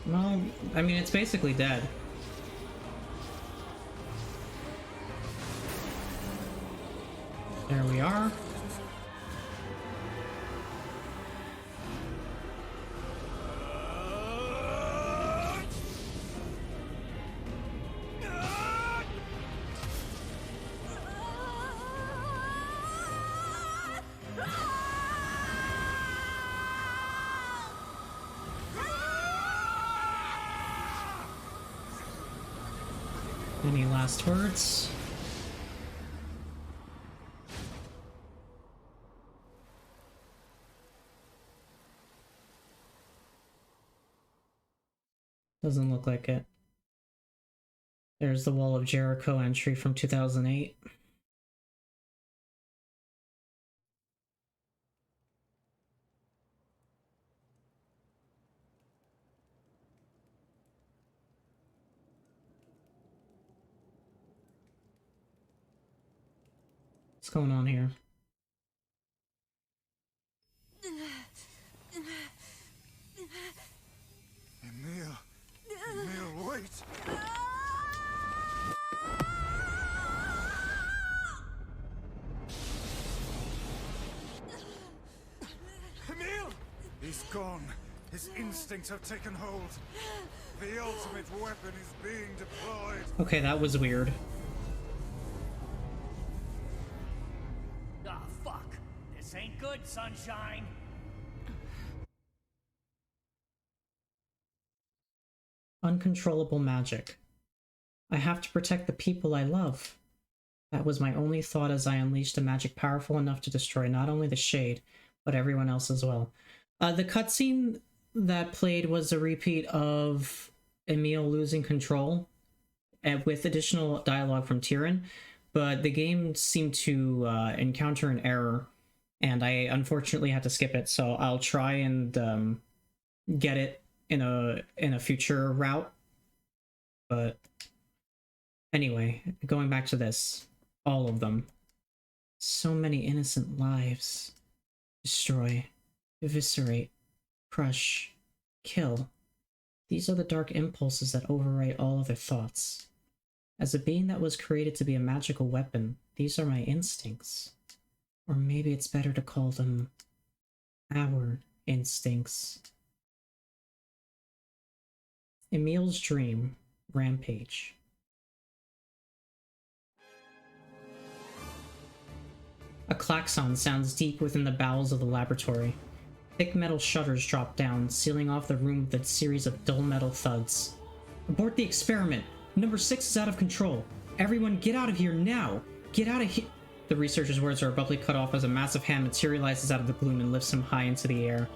Well, I mean, it's basically dead. There we are. Any last words? Doesn't look like it. There's the Wall of Jericho entry from 2008. What's going on here? Emil! Emil, wait! Emil! He's gone. His instincts have taken hold. The ultimate weapon is being deployed. Okay, that was weird. Ah, fuck. This ain't good, sunshine. Uncontrollable magic. I have to protect the people I love. That was my only thought as I unleashed a magic powerful enough to destroy not only the Shade, but everyone else as well. The cutscene that played was a repeat of Emil losing control, and with additional dialogue from Tyrion, but the game seemed to encounter an error, and I unfortunately had to skip it, so I'll try and get it in a future route. But anyway, going back to this, all of them. So many innocent lives. Destroy, eviscerate, crush, kill. These are the dark impulses that overwrite all other thoughts. As a being that was created to be a magical weapon, these are my instincts. Or maybe it's better to call them our instincts. Emil's dream, Rampage. A klaxon sounds deep within the bowels of the laboratory. Thick metal shutters drop down, sealing off the room with a series of dull metal thuds. Abort the experiment! Number 6 is out of control. Everyone get out of here now! Get out of here! The researcher's words are abruptly cut off as a massive hand materializes out of the gloom and lifts him high into the air.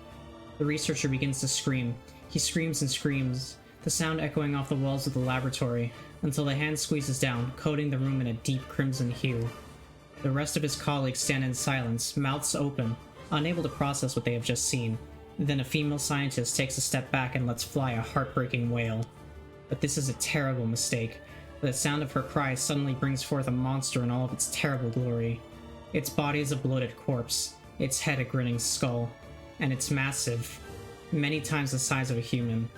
The researcher begins to scream. He screams and screams, the sound echoing off the walls of the laboratory, until the hand squeezes down, coating the room in a deep crimson hue. The rest of his colleagues stand in silence, mouths open, unable to process what they have just seen. Then a female scientist takes a step back and lets fly a heartbreaking wail. But this is a terrible mistake. The sound of her cry suddenly brings forth a monster in all of its terrible glory. Its body is a bloated corpse, its head a grinning skull, and it's massive, many times the size of a human.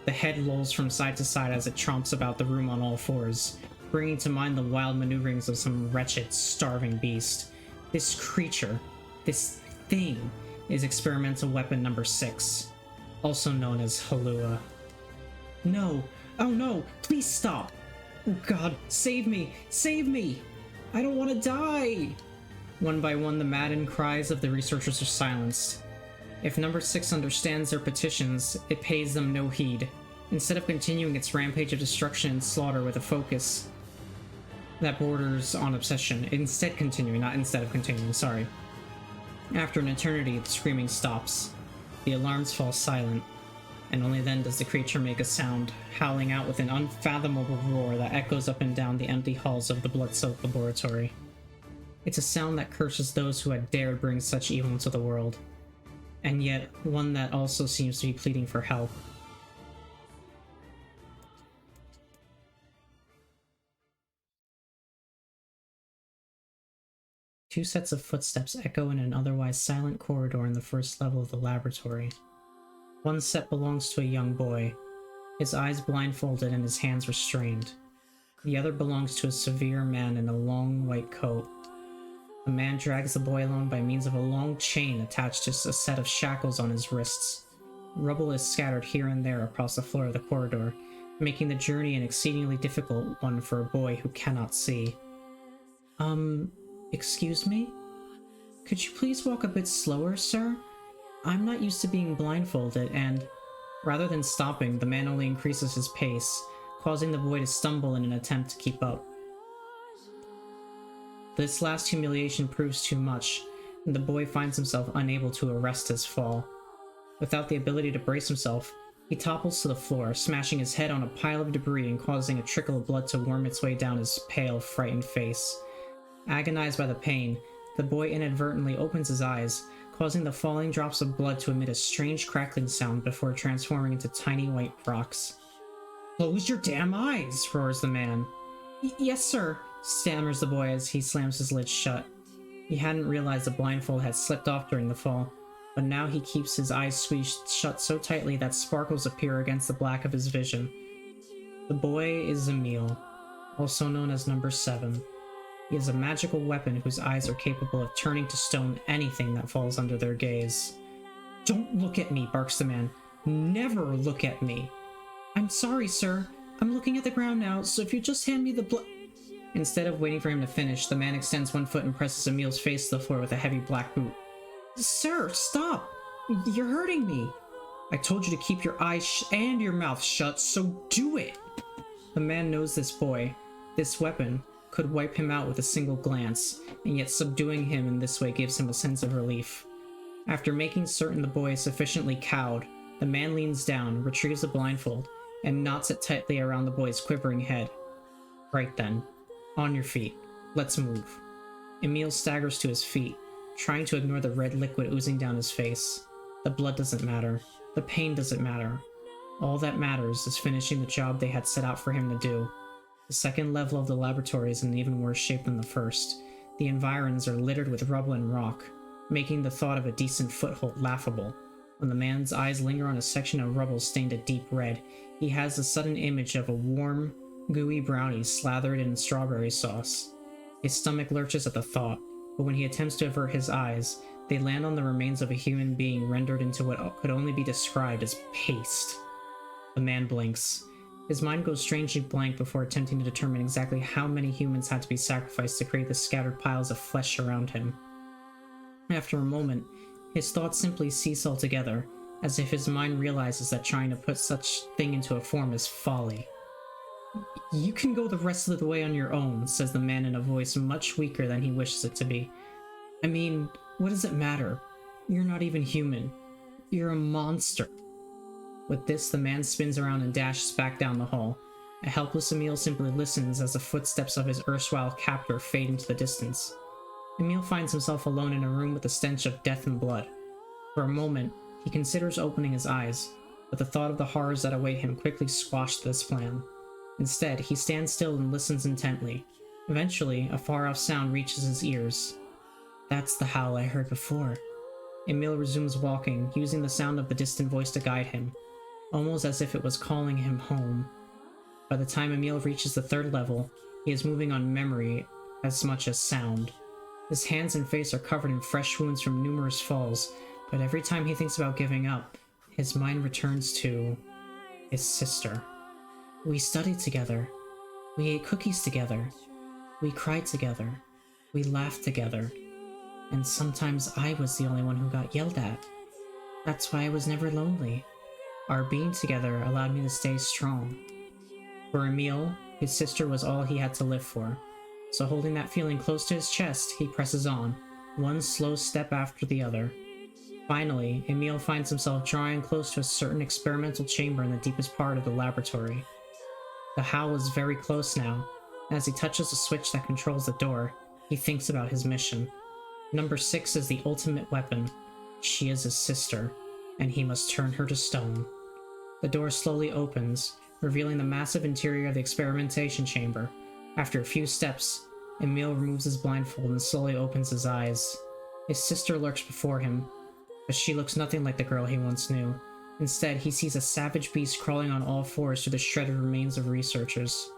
The head lolls from side to side as it tromps about the room on all fours, bringing to mind the wild maneuverings of some wretched, starving beast. This creature, this thing, is experimental weapon number 6, also known as Halua. No! Oh no! Please stop! Oh god, save me! Save me! I don't want to die! One by one, the maddened cries of the researchers are silenced. If number 6 understands their petitions, it pays them no heed. Instead of continuing its rampage of destruction and slaughter with a focus that borders on obsession, instead of continuing, sorry. After an eternity, the screaming stops. The alarms fall silent, and only then does the creature make a sound, howling out with an unfathomable roar that echoes up and down the empty halls of the blood-soaked laboratory. It's a sound that curses those who had dared bring such evil into the world, and yet one that also seems to be pleading for help. Two sets of footsteps echo in an otherwise silent corridor in the first level of the laboratory. One set belongs to a young boy, his eyes blindfolded and his hands restrained. The other belongs to a severe man in a long white coat. The man drags the boy along by means of a long chain attached to a set of shackles on his wrists. Rubble is scattered here and there across the floor of the corridor, making the journey an exceedingly difficult one for a boy who cannot see. Excuse me? Could you please walk a bit slower, sir? I'm not used to being blindfolded, and... Rather than stopping, the man only increases his pace, causing the boy to stumble in an attempt to keep up. This last humiliation proves too much, and the boy finds himself unable to arrest his fall. Without the ability to brace himself, he topples to the floor, smashing his head on a pile of debris and causing a trickle of blood to worm its way down his pale, frightened face. Agonized by the pain, the boy inadvertently opens his eyes, causing the falling drops of blood to emit a strange crackling sound before transforming into tiny white rocks. "Close your damn eyes!" roars the man. Yes, sir," stammers the boy as he slams his lids shut. He hadn't realized the blindfold had slipped off during the fall, but now he keeps his eyes squeezed shut so tightly that sparkles appear against the black of his vision. The boy is Emil, also known as Number 7. He is a magical weapon whose eyes are capable of turning to stone anything that falls under their gaze. "Don't look at me," barks the man. "Never look at me." "I'm sorry, sir. I'm looking at the ground now, so if you just hand me the Instead of waiting for him to finish, the man extends one foot and presses Emil's face to the floor with a heavy black boot. "Sir, stop! You're hurting me!" "I told you to keep your eyes and your mouth shut, so do it!" The man knows this boy, this weapon, could wipe him out with a single glance, and yet subduing him in this way gives him a sense of relief. After making certain the boy is sufficiently cowed, the man leans down, retrieves the blindfold, and knots it tightly around the boy's quivering head. Right then. On your feet. Let's move. Emil staggers to his feet, trying to ignore the red liquid oozing down his face. The blood doesn't matter. The pain doesn't matter. All that matters is finishing the job they had set out for him to do. The second level of the laboratory is in even worse shape than the first. The environs are littered with rubble and rock, making the thought of a decent foothold laughable. When the man's eyes linger on a section of rubble stained a deep red, he has a sudden image of a warm, gooey brownie slathered in strawberry sauce. His stomach lurches at the thought, but when he attempts to avert his eyes, they land on the remains of a human being rendered into what could only be described as paste. The man blinks. His mind goes strangely blank before attempting to determine exactly how many humans had to be sacrificed to create the scattered piles of flesh around him. After a moment, his thoughts simply cease altogether, as if his mind realizes that trying to put such thing into a form is folly. "You can go the rest of the way on your own," says the man in a voice much weaker than he wishes it to be. "I mean, what does it matter? You're not even human. You're a monster." With this, the man spins around and dashes back down the hall. A helpless Emil simply listens as the footsteps of his erstwhile captor fade into the distance. Emil finds himself alone in a room with the stench of death and blood. For a moment, he considers opening his eyes, but the thought of the horrors that await him quickly squashed this plan. Instead, he stands still and listens intently. Eventually, a far-off sound reaches his ears. "That's the howl I heard before." Emil resumes walking, using the sound of the distant voice to guide him, almost as if it was calling him home. By the time Emil reaches the third level, he is moving on memory as much as sound. His hands and face are covered in fresh wounds from numerous falls, but every time he thinks about giving up, his mind returns to his sister. "We studied together. We ate cookies together. We cried together. We laughed together. And sometimes I was the only one who got yelled at. That's why I was never lonely. Our being together allowed me to stay strong." For Emil, his sister was all he had to live for. So holding that feeling close to his chest, he presses on, one slow step after the other. Finally, Emil finds himself drawing close to a certain experimental chamber in the deepest part of the laboratory. The howl is very close now, and as he touches the switch that controls the door, he thinks about his mission. Number 6 is the ultimate weapon. She is his sister, and he must turn her to stone. The door slowly opens, revealing the massive interior of the experimentation chamber. After a few steps, Emil removes his blindfold and slowly opens his eyes. His sister lurks before him, but she looks nothing like the girl he once knew. Instead, he sees a savage beast crawling on all fours through the shredded remains of researchers.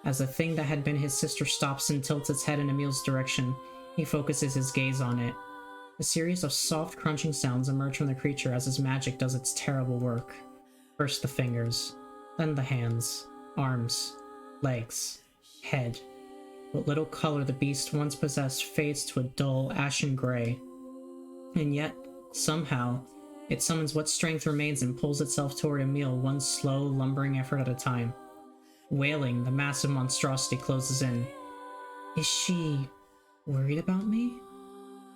As the thing that had been his sister stops and tilts its head in Emil's direction, he focuses his gaze on it. A series of soft crunching sounds emerge from the creature as his magic does its terrible work. First the fingers, then the hands, arms, legs, head. What little color the beast once possessed fades to a dull, ashen gray. And yet, somehow, it summons what strength remains and pulls itself toward Emil one slow, lumbering effort at a time. Wailing, the massive monstrosity closes in. Is she worried about me?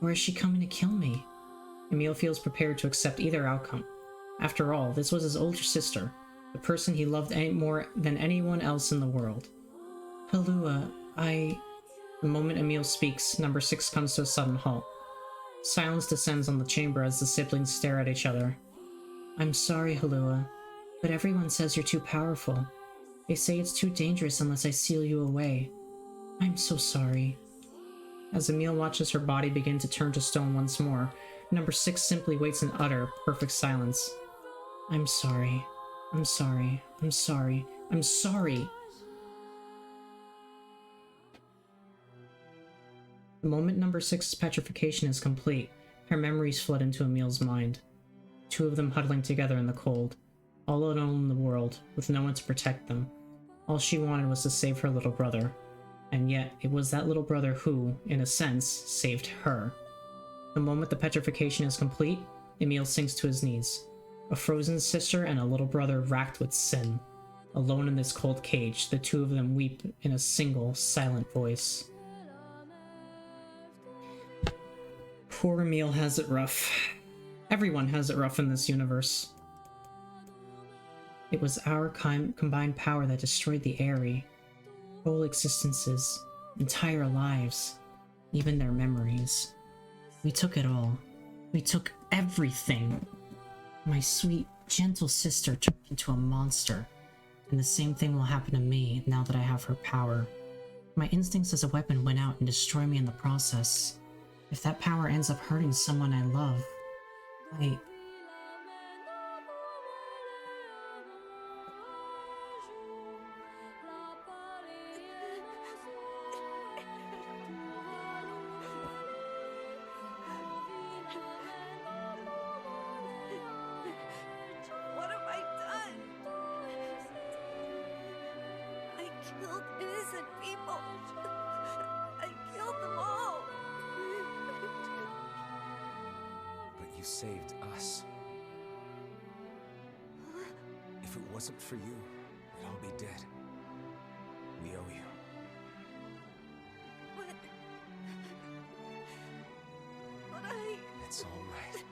Or is she coming to kill me? Emil feels prepared to accept either outcome. After all, this was his older sister, the person he loved more than anyone else in the world. Halua, The moment Emil speaks, number 6 comes to a sudden halt. Silence descends on the chamber as the siblings stare at each other. I'm sorry, Halua, but everyone says you're too powerful. They say it's too dangerous unless I seal you away. I'm so sorry. As Emil watches her body begin to turn to stone once more, number 6 simply waits in utter, perfect silence. I'm sorry. I'm sorry. I'm sorry. I'm sorry! The moment number 6's petrification is complete, her memories flood into Emil's mind. Two of them huddling together in the cold, all alone in the world, with no one to protect them. All she wanted was to save her little brother. And yet, it was that little brother who, in a sense, saved her. The moment the petrification is complete, Emil sinks to his knees. A frozen sister and a little brother racked with sin. Alone in this cold cage, the two of them weep in a single, silent voice. Poor Emil has it rough. Everyone has it rough in this universe. It was our combined power that destroyed the Aerie. Whole existences, entire lives, even their memories. We took it all. We took everything. My sweet, gentle sister turned into a monster, and the same thing will happen to me now that I have her power. My instincts as a weapon went out and destroyed me in the process. If that power ends up hurting someone I love, What have I done? I killed innocent people. I killed them all. But you saved us. If it wasn't for you, we'd all be dead. We owe you. But It's all right.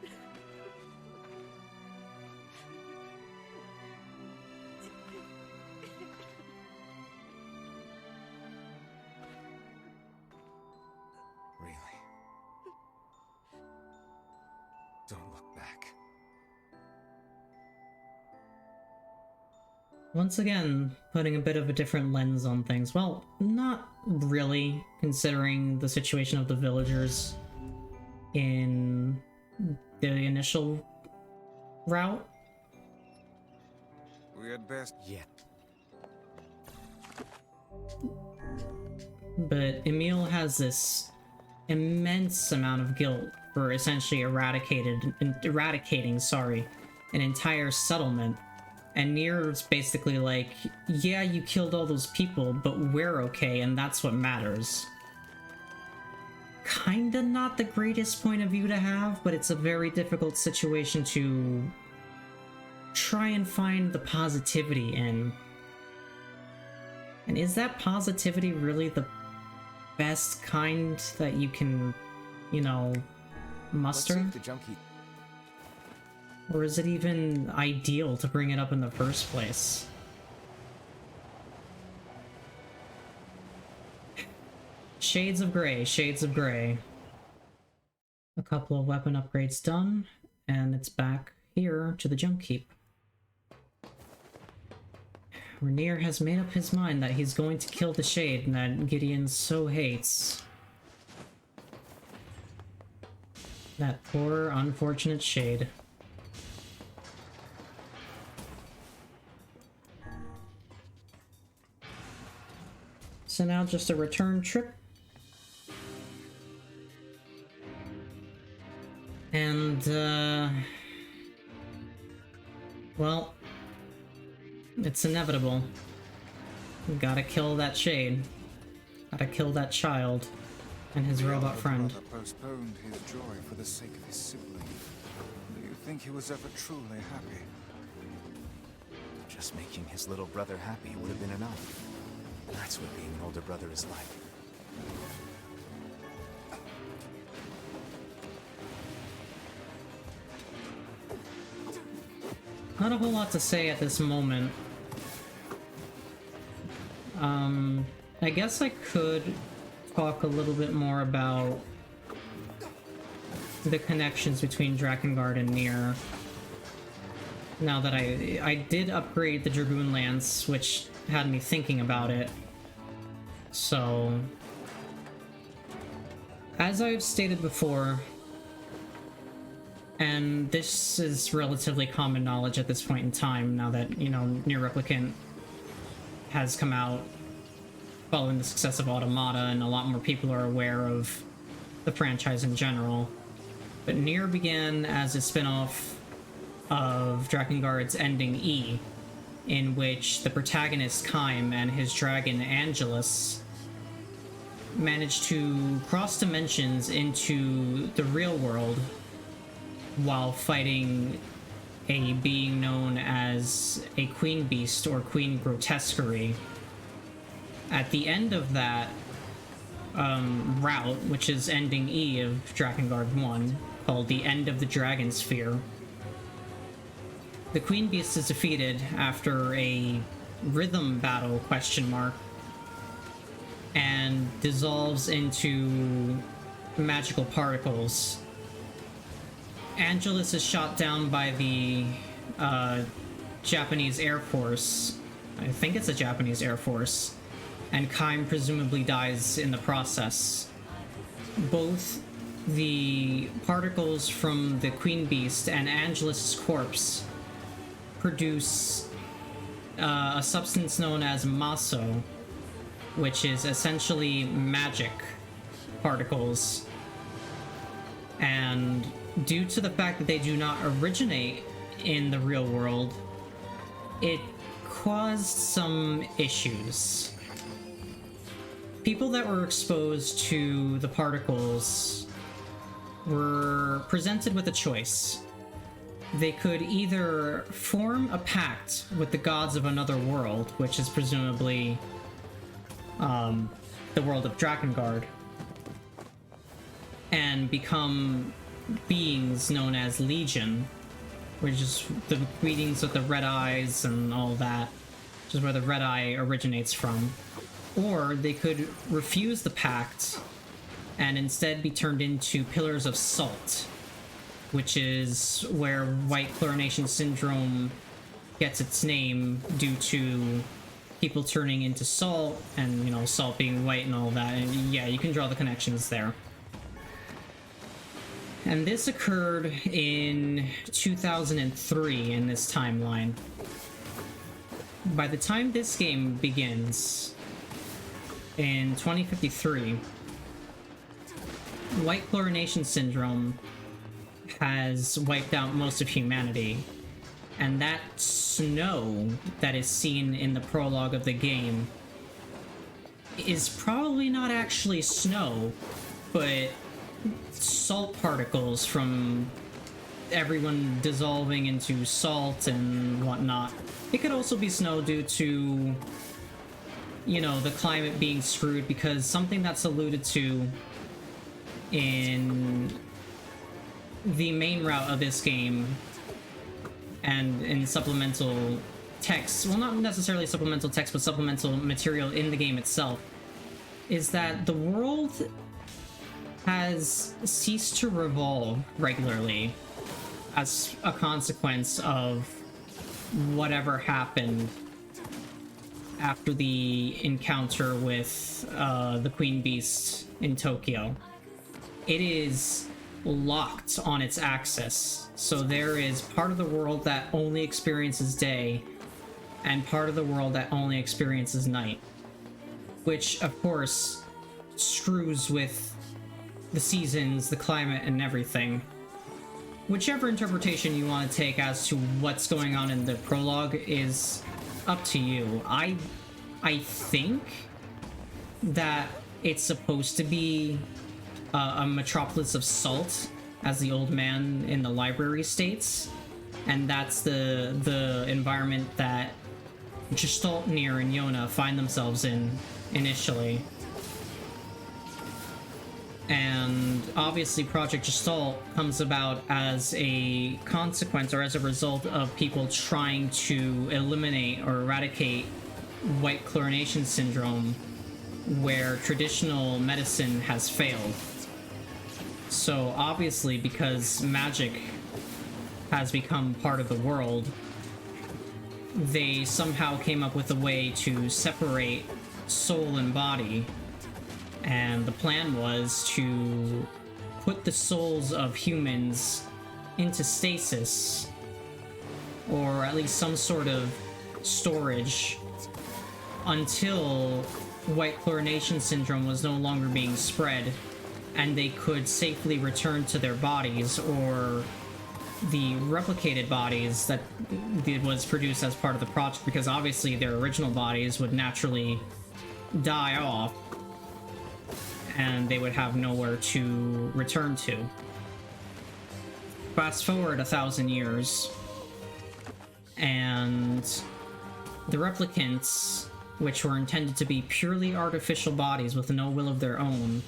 Really. Don't look back. Once again, putting a bit of a different lens on things. Well, not really, considering the situation of the villagers in the initial route. We had best. Yeah. But Emil has this immense amount of guilt for essentially eradicating an entire settlement. And NieR is basically like, yeah, you killed all those people, but we're okay, and that's what matters. Kinda not the greatest point of view to have, but it's a very difficult situation to try and find the positivity in. And is that positivity really the best kind that you can, you know, muster? Let's see if the Junk Heap. Or is it even ideal to bring it up in the first place? Shades of gray, shades of gray. A couple of weapon upgrades done, and it's back here to the Junk Heap. Where NieR has made up his mind that he's going to kill the Shade that Gideon so hates. That poor, unfortunate Shade. So now just a return trip. And, well, it's inevitable. We gotta kill that shade. Gotta kill that child and his robot friend. Brother postponed his joy for the sake of his sibling. Do you think he was ever truly happy? Just making his little brother happy would have been enough. That's what being an older brother is like. Not a whole lot to say at this moment. I guess I could talk a little bit more about the connections between Drakengard and NieR. Now that I did upgrade the Dragoon Lance, which had me thinking about it. So, as I've stated before, and this is relatively common knowledge at this point in time, now that, you know, NieR RepliCant has come out following the success of Automata, and a lot more people are aware of the franchise in general. But NieR began as a spin-off of Drakengard's ending E, in which the protagonist Kaim and his dragon Angelus managed to cross dimensions into the real world while fighting a being known as a Queen Beast or Queen Grotesquerie. At the end of that route, which is ending E of Drakengard 1, called the End of the Dragon Sphere, the Queen Beast is defeated after a rhythm battle, and dissolves into magical particles. Angelus is shot down by the Japanese Air Force. I think it's a Japanese Air Force. And Kaim presumably dies in the process. Both the particles from the Queen Beast and Angelus' corpse produce a substance known as maso, which is essentially magic particles. And due to the fact that they do not originate in the real world, it caused some issues. People that were exposed to the particles were presented with a choice. They could either form a pact with the gods of another world, which is presumably the world of Drakengard, and become beings known as Legion, which is the beings with the red eyes and all that, which is where the red eye originates from. Or they could refuse the pact and instead be turned into pillars of salt, which is where white chlorination syndrome gets its name, due to people turning into salt, and, you know, salt being white and all that. And yeah, you can draw the connections there. And this occurred in 2003 in this timeline. By the time this game begins, in 2053, white chlorination syndrome has wiped out most of humanity, and that snow that is seen in the prologue of the game is probably not actually snow, but salt particles from everyone dissolving into salt and whatnot. It could also be snow due to, you know, the climate being screwed, because something that's alluded to in the main route of this game and in supplemental text, well, not necessarily supplemental text, but supplemental material in the game itself, is that the world has ceased to revolve regularly as a consequence of whatever happened after the encounter with the Queen Beast in Tokyo. It is locked on its axis, so there is part of the world that only experiences day and part of the world that only experiences night. which of course screws with the seasons, the climate, and everything. Whichever interpretation you want to take as to what's going on in the prologue is up to you. I think that it's supposed to be a metropolis of salt, as the old man in the library states, and that's the environment that Gestalt, NieR, and Yona find themselves in initially. And obviously Project Gestalt comes about as a consequence or as a result of people trying to eliminate or eradicate white chlorination syndrome, where traditional medicine has failed. So obviously, because magic has become part of the world, they somehow came up with a way to separate soul and body. And the plan was to put the souls of humans into stasis, or at least some sort of storage, until white chlorination syndrome was no longer being spread, and they could safely return to their bodies, or the replicated bodies that was produced as part of the project, because obviously their original bodies would naturally die off, and they would have nowhere to return to. Fast forward 1,000 years, and the replicants, which were intended to be purely artificial bodies with no will of their own,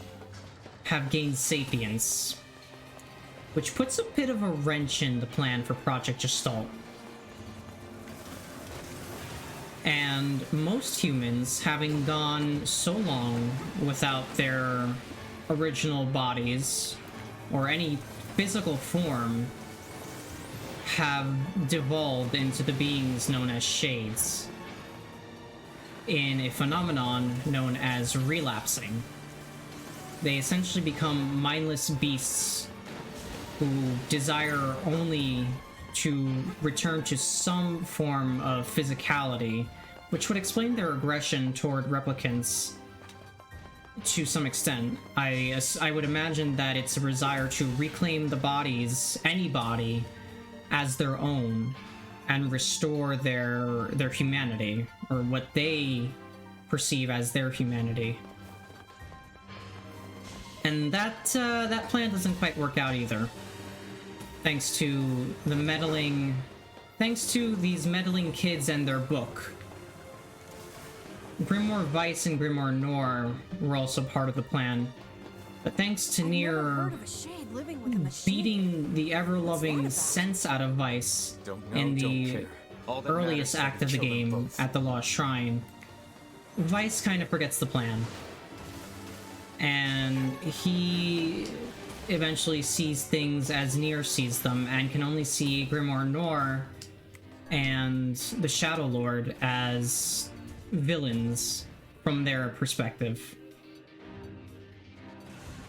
have gained sapience, which puts a bit of a wrench in the plan for Project Gestalt. And most humans, having gone so long without their original bodies or any physical form, have devolved into the beings known as shades, in a phenomenon known as relapsing. They essentially become mindless beasts who desire only to return to some form of physicality, which would explain their aggression toward replicants to some extent. I would imagine that it's a desire to reclaim the bodies, any body, as their own, and restore their humanity, or what they perceive as their humanity. And that plan doesn't quite work out either. Thanks to these meddling kids and their book. Grimoire Weiss and Grimoire Noir were also part of the plan, but thanks to NieR beating the ever-loving sense out of Weiss in the earliest act of the game at the Lost Shrine, Weiss kind of forgets the plan. And he eventually sees things as NieR sees them, and can only see Grimoire Noir and the Shadow Lord as villains from their perspective.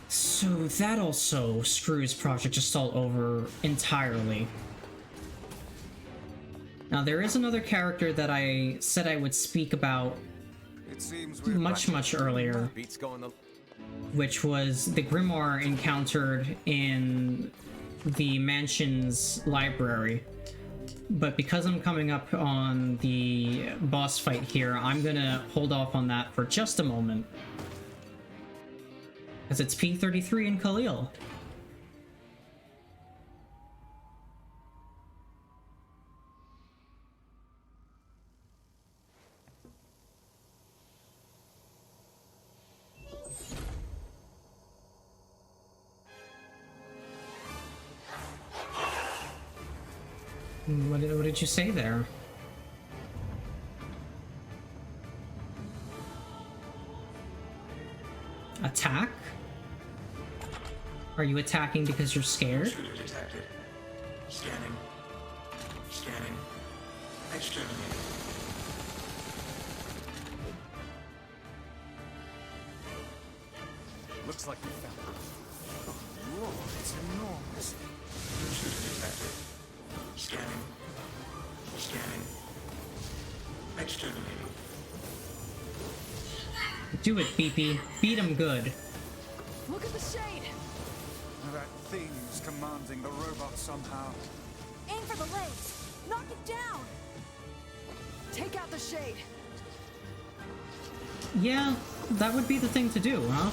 So that also screws Project Gestalt over entirely. Now there is another character that I said I would speak about much earlier, which was the Grimoire encountered in the mansion's library. But because I'm coming up on the boss fight here, I'm gonna hold off on that for just a moment. Because it's P33 and Kalil. What did you say there? Attack? Are you attacking because you're scared? Intruder detected. Scanning. Scanning. Exterminating. Looks like we found it. Whoa, it's enormous. Intruder detected. Scanning. Scanning. Exterminating. Do it, Beepy. Beat him good. Look at the shade! That thing's commanding the robot somehow. Aim for the legs. Knock it down. Take out the shade! Yeah, that would be the thing to do, huh?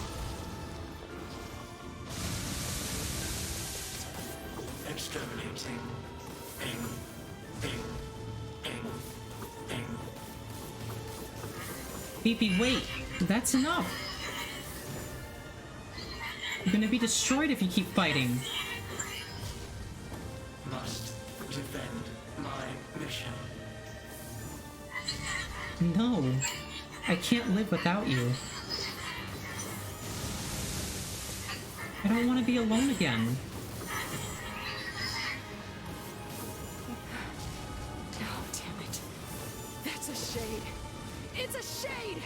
Exterminating. Aim. Aim. Aim. Aim. Beepy, wait! That's enough! You're gonna be destroyed if you keep fighting. Must defend my mission. No, I can't live without you. I don't want to be alone again. Oh, damn it. That's a shade. It's a shade!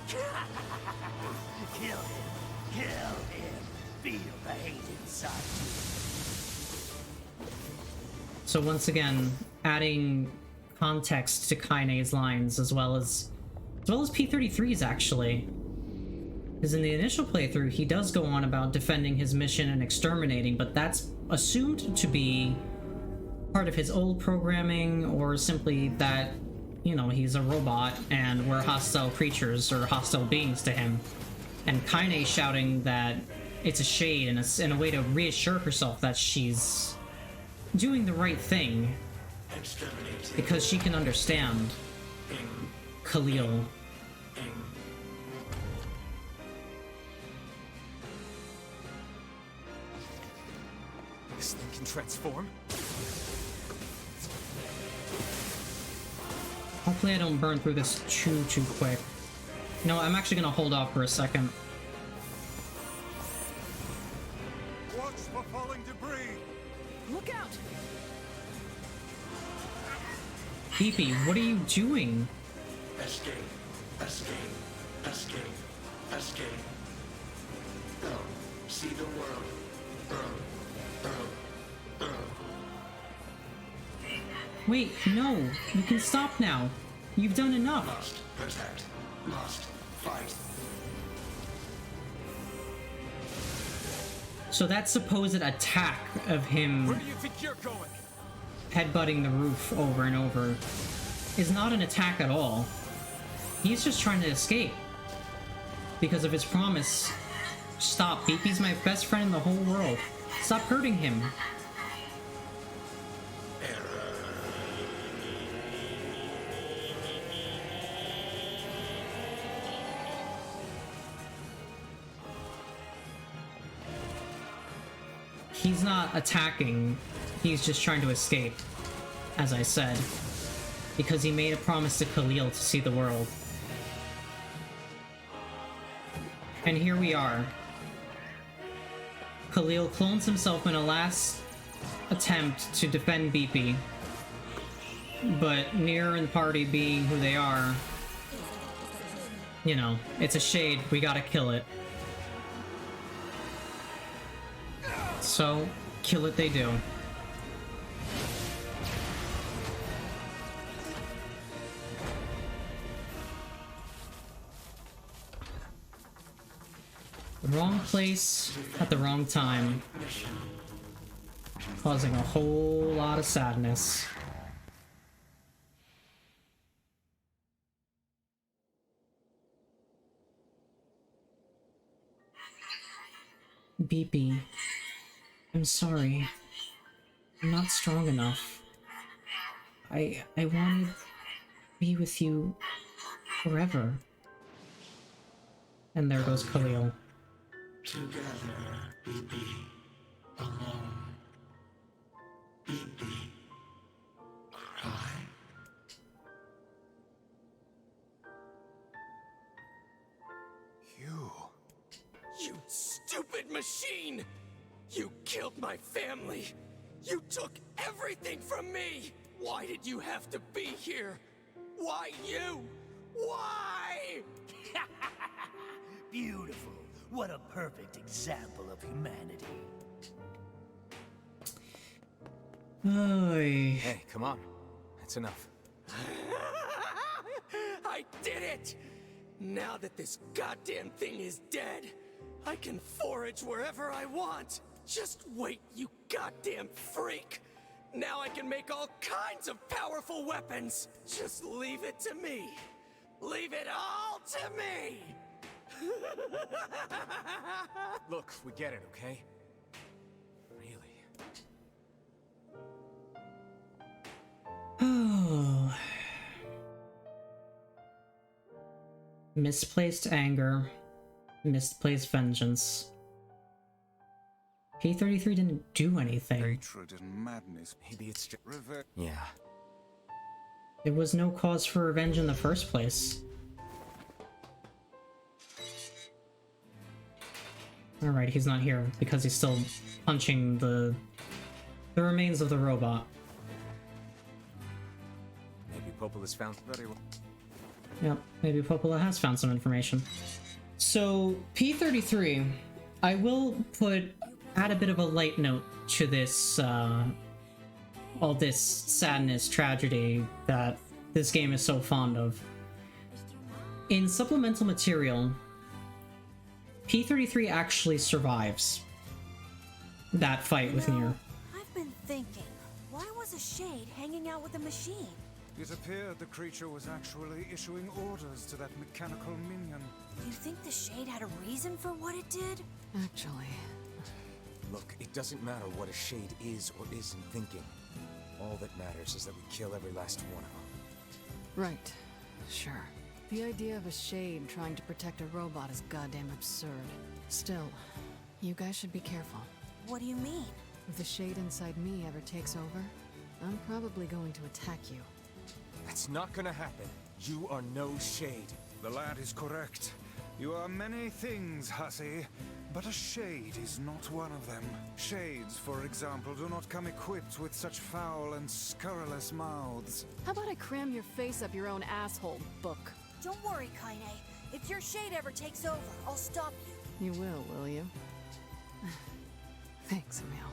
Kill him. Kill him. Feel the hate inside you. So once again, adding context to Kaine's lines as well as P33's actually. Because in the initial playthrough, he does go on about defending his mission and exterminating, but that's assumed to be part of his old programming, or simply that, you know, he's a robot and we're hostile creatures or hostile beings to him. And Kaine shouting that it's a shade and in a way to reassure herself that she's doing the right thing Exterminating. because she can understand Aim. Kalil. Aim. This thing can transform? Hopefully I don't burn through this too quick. No, I'm actually gonna hold off for a second. Watch for falling debris. Look out! Beepy, what are you doing? Escape. Escape. Escape. Escape. Go. See the world. Wait, no! You can stop now! You've done enough! Must protect. Must fight. So that supposed attack of him Where do you think you're going? headbutting the roof over and over is not an attack at all. He's just trying to escape. Because of his promise. Stop, Beepy's my best friend in the whole world. Stop hurting him. He's not attacking, he's just trying to escape, as I said, because he made a promise to Kalil to see the world. And here we are. Kalil clones himself in a last attempt to defend Beepy, but NieR and the party being who they are, you know, it's a shade, we gotta kill it. So, kill it they do. The wrong place at the wrong time, causing a whole lot of sadness. Beepy, I'm sorry. I'm not strong enough. I wanted to be with you forever. And there goes Kalil. Together, Beepy. Alone. Beepy. Cry. You stupid machine! You killed my family! You took everything from me! Why did you have to be here? Why you? Why? Beautiful. What a perfect example of humanity. Oy. Hey, come on. That's enough. I did it! Now that this goddamn thing is dead, I can forage wherever I want. Just wait, you goddamn freak. Now I can make all kinds of powerful weapons. Just leave it to me. Leave it all to me. Look, we get it, okay? Really? Oh. Misplaced anger. Misplaced vengeance. P33 didn't do anything. Hatred and madness. Maybe it's just... Revenge. Yeah. There was no cause for revenge in the first place. Alright, he's not here because he's still punching the remains of the robot. Maybe Popola's found very well. Yep, maybe Popola has found some information. So, P33, I will add a bit of a light note to this, all this sadness, tragedy that this game is so fond of. In supplemental material, P33 actually survives that fight with NieR. I've been thinking, why was a shade hanging out with a machine? It appeared the creature was actually issuing orders to that mechanical minion. Do you think the shade had a reason for what it did? Actually, Look, it doesn't matter what a shade is or isn't thinking. All that matters is that we kill every last one of them. right. Sure. The idea of a shade trying to protect a robot is goddamn absurd. Still, you guys should be careful. What do you mean? If the shade inside me ever takes over, I'm probably going to attack you. That's not gonna happen. You are no shade. The lad is correct. You are many things, hussy, but a shade is not one of them. Shades, for example, do not come equipped with such foul and scurrilous mouths. How about I cram your face up your own asshole, book? Don't worry, Kaine. If your shade ever takes over, I'll stop you. You will you? Thanks, Emil.